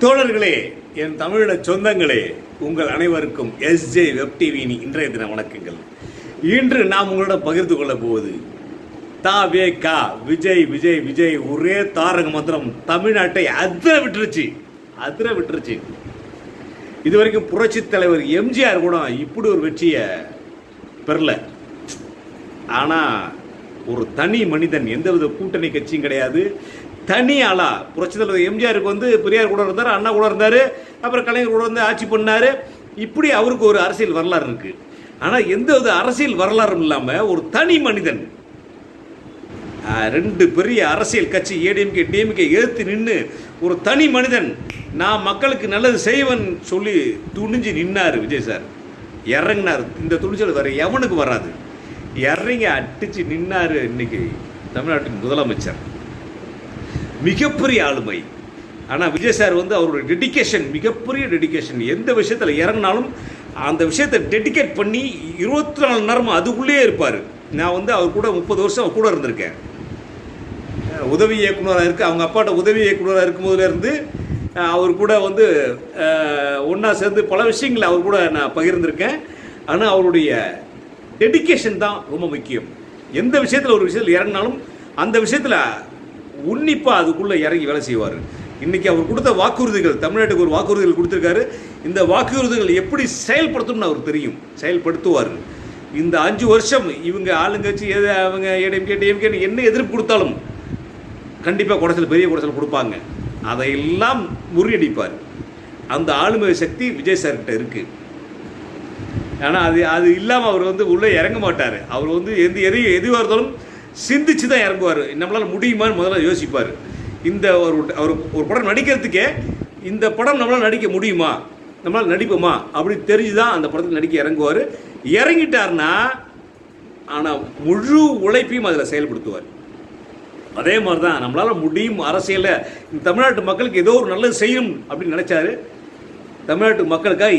தோழர்களே, என் தமிழக சொந்தங்களே, உங்கள் அனைவருக்கும் எஸ்ஜே வெப் டிவியின் இன்றைய தின வணக்கங்கள். இன்று நாம் உங்களிடம் பகிர்ந்து கொள்ள போவது தா விஜய் விஜய் விஜய் ஒரே தாரக மந்திரம் தமிழ்நாட்டை அதிர விட்டுருச்சு. இதுவரைக்கும் புரட்சி தலைவர் எம்ஜிஆர் கூட இப்படி ஒரு வெற்றியை பெறல. ஆனால் ஒரு தனி மனிதன், எந்தவித கூட்டணி கட்சியும் கிடையாது, தனி ஆளா புரட்சி தலைவர் எம்ஜிஆருக்கு பெரியார் கூட இருந்தார், அண்ணா கூட இருந்தார், அப்புறம் கலைஞர் கூட ஆட்சி பண்ணார். இப்படி அவருக்கு ஒரு அரசியல் வரலாறு இருக்கு. ஆனால் எந்தவித அரசியல் வரலாறும் இல்லாமல் ஒரு தனி மனிதன் ரெண்டு பெரிய அரசியல் கட்சி ஏடிஎம்கே டிஎம்கே எதிர்த்து நின்று ஒரு தனி மனிதன் நான் மக்களுக்கு நல்லது செய்வேன் சொல்லி துணிஞ்சு நின்னார். விஜய் சார் இறங்கினார். இந்த துணிச்சல் வேற எவனுக்கு வராது. இறங்கி அடிச்சு நின்னார். இன்னைக்கு தமிழ்நாட்டின் முதலமைச்சர், மிகப்பெரிய ஆளுமை. ஆனால் விஜய் சார் அவருடைய டெடிக்கேஷன், மிகப்பெரிய டெடிக்கேஷன். எந்த விஷயத்தில் இறங்கினாலும் அந்த விஷயத்தை டெடிகேட் பண்ணி 24 மணி நேரமும் அதுக்குள்ளேயே இருப்பார். நான் அவர் கூட 30 வருஷம் அவர் கூட இருந்திருக்கேன். உதவி இயக்குநராக இருக்குது. அவங்க அப்பாட்ட உதவி இயக்குநராக இருக்கும் போதுலேருந்து அவர் கூட ஒன்றா சேர்ந்து பல விஷயங்களை அவர் கூட நான் பகிர்ந்திருக்கேன். ஆனால் அவருடைய டெடிக்கேஷன் தான் ரொம்ப முக்கியம். எந்த விஷயத்தில் ஒரு விஷயத்தில் இறங்கினாலும் அந்த விஷயத்தில் உன்னிப்பாக அதுக்குள்ளே இறங்கி வேலை செய்வார். இன்றைக்கி அவர் கொடுத்த வாக்குறுதிகள், தமிழ்நாட்டுக்கு ஒரு வாக்குறுதிகள் கொடுத்துருக்காரு. இந்த வாக்குறுதிகள் எப்படி செயல்படுத்தணும்னு அவருக்கு தெரியும், செயல்படுத்துவார். இந்த 5 வருஷம் இவங்க ஆளுங்கட்சி அவங்க ஏடிஎம்கே டிஎம்கே என்ன எதிர்ப்பு கொடுத்தாலும் கண்டிப்பாக பெரிய குடைச்சல் கொடுப்பாங்க. அதையெல்லாம் முறியடிப்பார். அந்த ஆளுமை சக்தி விஜய் சார்கிட்ட இருக்குது. ஆனால் அது இல்லாமல் அவர் உள்ளே இறங்க மாட்டார். அவர் எதுவாக இருந்தாலும் சிந்திச்சு தான் இறங்குவார். நம்மளால் முடியுமான்னு முதல்ல யோசிப்பார். இந்த ஒரு படம் நடிக்கிறதுக்கே இந்த படம் நம்மளால் நடிக்க முடியுமா, நம்மளால் நடிப்போமா அப்படின்னு தெரிஞ்சு தான் அந்த படத்தில் நடிக்க இறங்குவார். இறங்கிட்டார்னா ஆனால் முழு உழைப்பையும் அதில் செயல்படுத்துவார். அதே மாதிரி தான் நம்மளால் முடியும். அரசியலில் இந்த தமிழ்நாட்டு மக்களுக்கு ஏதோ ஒரு நல்லது செய்யணும் அப்படின்னு நினச்சாரு. தமிழ்நாட்டு மக்களுக்காக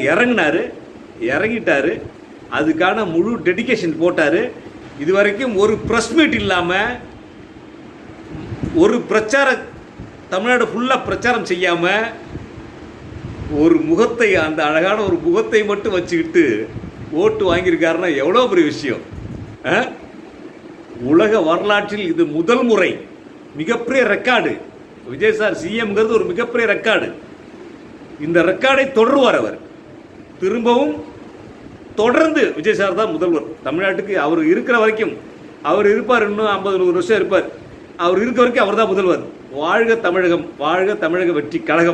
இறங்கிட்டார். அதுக்கான முழு டெடிக்கேஷன் போட்டார். இதுவரைக்கும் ஒரு ப்ரெஸ் மீட் இல்லாமல், ஒரு தமிழ்நாடு ஃபுல்லாக பிரச்சாரம் செய்யாமல், ஒரு முகத்தை, அந்த அழகான ஒரு முகத்தை மட்டும் வச்சுக்கிட்டு ஓட்டு வாங்கியிருக்காருன்னா எவ்வளோ பெரிய விஷயம். உலக வரலாற்றில் இது முதல் முறை. மிகப்பெரிய ரெக்கார்டு. விஜய் சார் சிஎம்ங்கிறது ஒரு மிகப்பெரிய ரெக்கார்டு. இந்த ரெக்கார்டை தொடருவார் அவர். திரும்பவும் தொடர்ந்து விஜய் சார் தான் முதல்வர் தமிழ்நாட்டுக்கு. அவர் இருக்கிற வரைக்கும் அவர் இருப்பார். இன்னும் 50-100 வருஷம் இருப்பார். அவர் இருக்க வரைக்கும் அவர் தான் முதல்வர். வாழ்க தமிழகம், வாழ்க தமிழக வெற்றி கழகம்.